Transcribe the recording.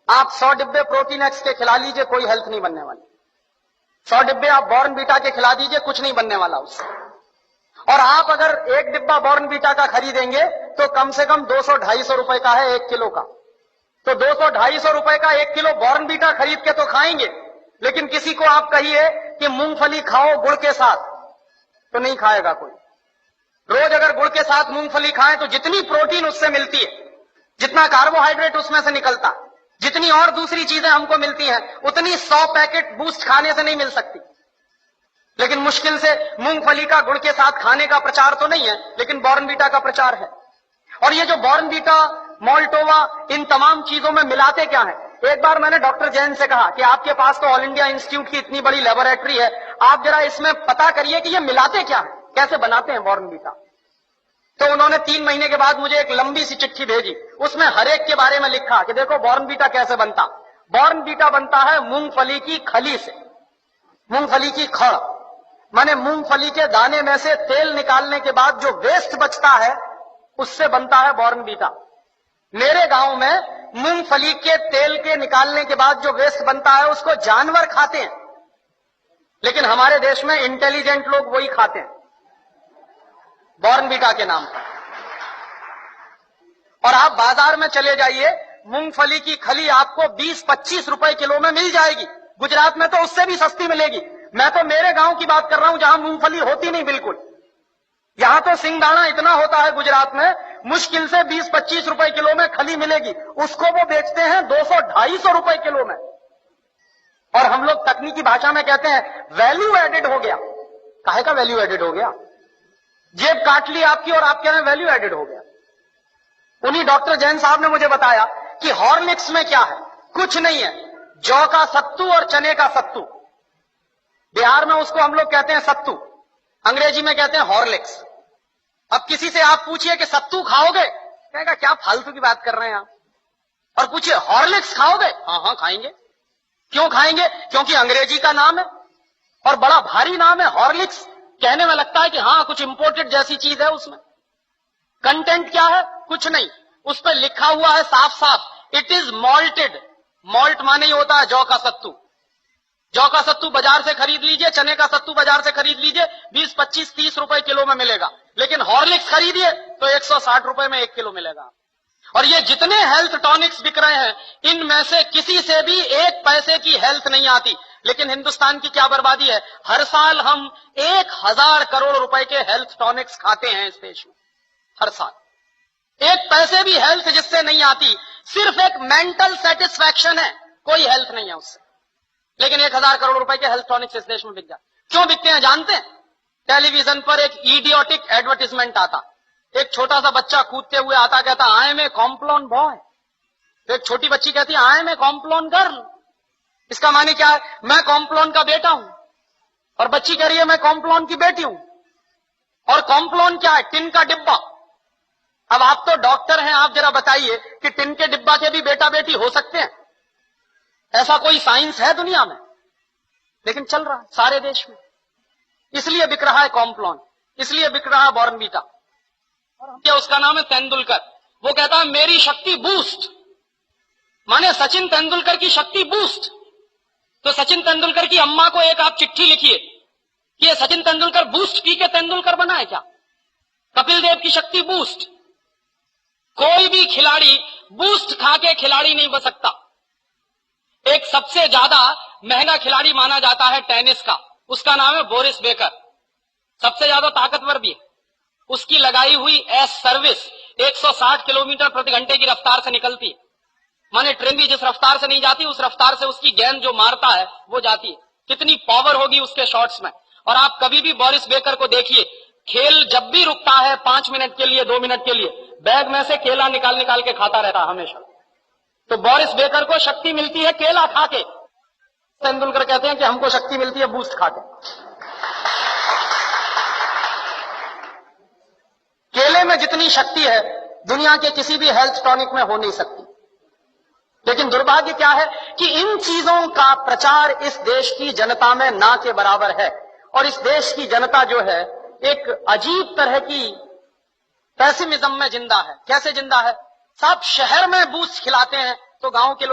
आप 100 डिब्बे protein x के खिला लीजिए, कोई हेल्थ नहीं बनने वाली। 100 डिब्बे आप बॉर्नवीटा के खिला दीजिए, कुछ नहीं बनने वाला उससे। और आप अगर एक डिब्बा बॉर्नवीटा का खरीदेंगे तो कम से कम 200-250 रुपए का है 1 किलो का। तो 200-250 रुपए का 1 किलो बॉर्नवीटा खरीद के तो खाएंगे, लेकिन किसी को आप कहिए कि मूंगफली खाओ गुड़ के साथ, तो नहीं खाएगा कोई। रोज अगर गुड़ के साथ मूंगफली खाएं तो जितनी प्रोटीन उससे मिलती है, जितना कार्बोहाइड्रेट उसमें से निकलता, जितनी और दूसरी चीजें हमको मिलती हैं, उतनी 100 पैकेट बूस्ट खाने से नहीं मिल सकती। लेकिन मुश्किल से मूंगफली का गुड़ के साथ खाने का प्रचार तो नहीं है, लेकिन बॉर्नवीटा का प्रचार है। और ये जो बॉर्नवीटा, मोल्टोवा, इन तमाम चीजों में मिलाते क्या है? एक बार मैंने डॉक्टर जैन से कहा कि आपके पास तो ऑल इंडिया इंस्टीट्यूट की इतनी बड़ी लेबोरेटरी है, आप जरा इसमें पता करिए कि ये मिलाते क्या है, कैसे बनाते हैं बॉर्नवीटा। तो उन्होंने 3 महीने के बाद मुझे एक लंबी सी चिट्ठी भेजी, उसमें हर एक के बारे में लिखा कि देखो बॉर्नवीटा कैसे बनता। बॉर्नवीटा बनता है मूंगफली की खली से, मूंगफली की खड़, माने मूंगफली के दाने में से तेल निकालने के बाद जो वेस्ट बचता है उससे बनता है बॉर्नवीटा। मेरे गांव में मूंगफली के तेल के निकालने के बाद जो वेस्ट बनता है उसको जानवर खाते हैं, लेकिन हमारे देश में इंटेलिजेंट लोग वही खाते हैं बॉर्नवीटा के नाम पर। और आप बाजार में चले जाइए, मूंगफली की खली आपको 20-25 रुपए किलो में मिल जाएगी। गुजरात में तो उससे भी सस्ती मिलेगी। मैं तो मेरे गांव की बात कर रहा हूं जहां मूंगफली होती नहीं बिल्कुल। यहां तो सिंगदाना इतना होता है गुजरात में, मुश्किल से 20-25 रुपए किलो में खली मिलेगी, उसको वो बेचते हैं 200-250 रुपए किलो में। और हम लोग तकनीकी भाषा में कहते हैं वैल्यू एडेड हो गया। काहे का वैल्यू एडेड हो गया? जेब काट ली आपकी और आप कह रहे हैं वैल्यू एडेड हो गया। उन्हीं डॉक्टर जैन साहब ने मुझे बताया कि हॉर्लिक्स में क्या है, कुछ नहीं है, जौ का सत्तू और चने का सत्तू। बिहार में उसको हम लोग कहते हैं सत्तू, अंग्रेजी में कहते हैं हॉर्लिक्स। अब किसी से आप पूछिए कि सत्तू खाओगे, कहेगा क्या फालतू की बात कर रहे हैं आप। और पूछिए हॉर्लिक्स खाओगे, हाँ हाँ खाएंगे। क्यों खाएंगे? क्योंकि अंग्रेजी का नाम है और बड़ा भारी नाम है हॉर्लिक्स। कहने में लगता है कि हाँ कुछ इंपोर्टेड जैसी चीज है। उसमें कंटेंट क्या है? कुछ नहीं। उस पर लिखा हुआ है साफ साफ, इट इज मॉल्टेड। मॉल्ट माने ही होता है जौ का सत्तू। जौ का सत्तू बाजार से खरीद लीजिए, चने का सत्तू बाजार से खरीद लीजिए, 20-25-30 रुपए किलो में मिलेगा। लेकिन हॉर्लिक्स खरीदिए तो 160 रुपए में 1 किलो मिलेगा। और ये जितने हेल्थ टॉनिक्स बिक रहे हैं, इनमें से किसी से भी 1 पैसे की हेल्थ नहीं आती। लेकिन हिंदुस्तान की क्या बर्बादी है, हर साल हम 1000 करोड़ रुपए के हेल्थ टॉनिक्स खाते हैं इस देश में। हर साल 1 पैसे भी हेल्थ जिससे नहीं आती, सिर्फ एक मेंटल सेटिस्फैक्शन है, कोई हेल्थ नहीं है उससे। लेकिन 1000 करोड़ रुपए के हेल्थ टॉनिक्स इस देश में बिक जाते। क्यों बिकते हैं जानते हैं? टेलीविजन पर एक इडियोटिक एडवर्टाइजमेंट आता, एक छोटा सा बच्चा कूदते हुए आता, कहता I am a Complan boy. तो एक छोटी बच्ची कहती है I am a Complan girl. इसका माने क्या है? मैं कॉम्प्लोन का बेटा हूं। और बच्ची कह रही है मैं कॉम्प्लोन की बेटी हूं। और कॉम्प्लोन क्या है? टिन का डिब्बा। अब आप तो डॉक्टर हैं, आप जरा बताइए कि टिन के डिब्बा के भी बेटा बेटी हो सकते हैं? ऐसा कोई साइंस है दुनिया में? लेकिन चल रहा है सारे देश में। इसलिए बिक रहा है कॉम्प्लोन, इसलिए बिक रहा है बॉर्नवीटा। और उसका नाम है तेंदुलकर। वो कहता है मेरी शक्ति बूस्ट, माने सचिन तेंदुलकर की शक्ति बूस्ट। तो सचिन तेंदुलकर की अम्मा को एक आप चिट्ठी लिखिए कि ये सचिन तेंदुलकर बूस्ट पी के तेंदुलकर बना है क्या? कपिल देव की शक्ति बूस्ट। कोई भी खिलाड़ी बूस्ट खा के खिलाड़ी नहीं बन सकता। एक सबसे ज्यादा महंगा खिलाड़ी माना जाता है टेनिस का, उसका नाम है बोरिस बेकर। सबसे ज्यादा ताकतवर भी है। उसकी लगाई हुई एस सर्विस 160 किलोमीटर प्रति घंटे की रफ्तार से निकलती है। माने ट्रेन भी जिस रफ्तार से नहीं जाती, उस रफ्तार से उसकी गेंद जो मारता है वो जाती है। कितनी पावर होगी उसके शॉट्स में। और आप कभी भी बोरिस बेकर को देखिए, खेल जब भी रुकता है 5 मिनट के लिए, 2 मिनट के लिए, बैग में से केला निकाल निकाल के खाता रहता है हमेशा। तो बोरिस बेकर को शक्ति मिलती है केला खा के। तेंदुलकर कहते हैं कि हमको शक्ति मिलती है बूस्ट खा के। केले में जितनी शक्ति है दुनिया के किसी भी हेल्थ टॉनिक में हो नहीं सकती। लेकिन दुर्भाग्य क्या है कि इन चीजों का प्रचार इस देश की जनता में ना के बराबर है। और इस देश की जनता जो है एक अजीब तरह की पेसिमिज्म में जिंदा है। कैसे जिंदा है साहब? शहर में बूस्ट खिलाते हैं तो गांव के लोग